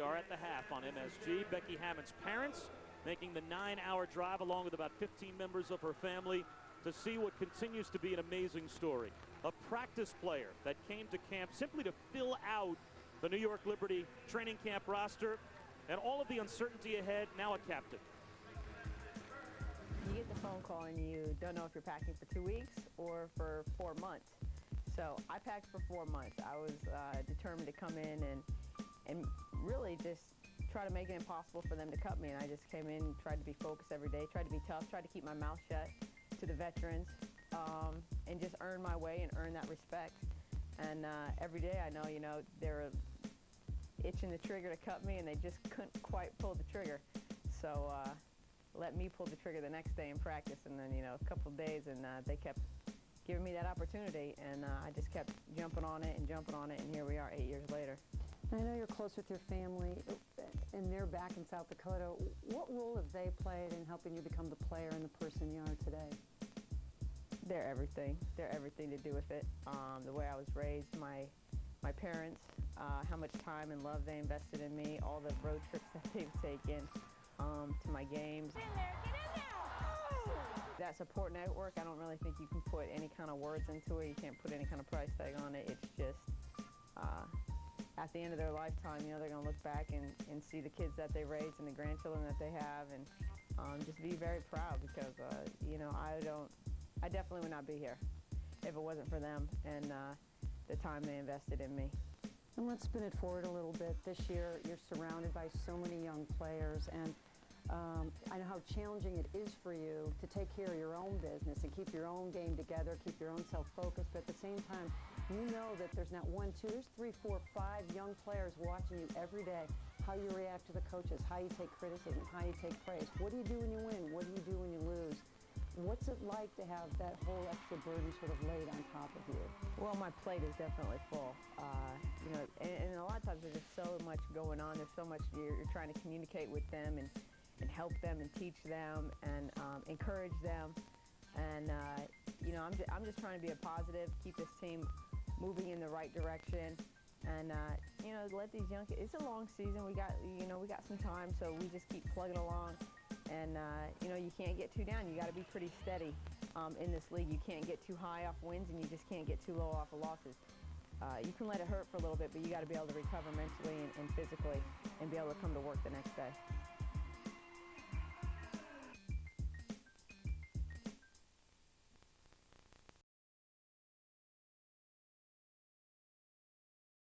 we are at the half on MSG. Becky Hammon's parents making the 9-hour drive along with about 15 members of her family to see what continues to be an amazing story. A practice player that came to camp simply to fill out the New York Liberty training camp roster, and all of the uncertainty ahead, now a captain. You get the phone call and you don't know if you're packing for 2 weeks or for 4 months. So I packed for 4 months. I was determined to come in and really just try to make it impossible for them to cut me. And I just came in, tried to be focused every day, tried to be tough, tried to keep my mouth shut to the veterans, and just earn my way and earn that respect. And every day I know, they're itching the trigger to cut me, and they just couldn't quite pull the trigger. So let me pull the trigger the next day in practice, and then, a couple of days, and they kept giving me that opportunity, and I just kept jumping on it, and here we are 8 years later. I know you're close with your family, and they're back in South Dakota. What role have they played in helping you become the player and the person you are today? They're everything. They're everything to do with it. The way I was raised, my parents, how much time and love they invested in me, all the road trips that they've taken to my games. Get in there, get in there! That support network, I don't really think you can put any kind of words into it. You can't put any kind of price tag on it. It's just, at the end of their lifetime, they're going to look back and see the kids that they raised and the grandchildren that they have, and just be very proud because, I definitely would not be here if it wasn't for them and the time they invested in me. And let's spin it forward a little bit. This year, you're surrounded by so many young players, and I know how challenging it is for you to take care of your own business and keep your own game together, keep your own self-focus, but at the same time, you know that there's not 1, 2, there's 3, 4, 5 young players watching you every day, how you react to the coaches, how you take criticism, how you take praise. What do you do when you win? What do you do when you lose? What's it like to have that whole extra burden sort of laid on top of you? Well, my plate is definitely full. And a lot of times there's just so much going on. There's so much you're trying to communicate with them and help them and teach them and encourage them. And, I'm just trying to be a positive, keep this team moving in the right direction. And, let these young kids, it's a long season. We got some time, so we just keep plugging along. And, you can't get too down. You got to be pretty steady in this league. You can't get too high off wins, and you just can't get too low off of losses. You can let it hurt for a little bit, but you got to be able to recover mentally and physically and be able to come to work the next day.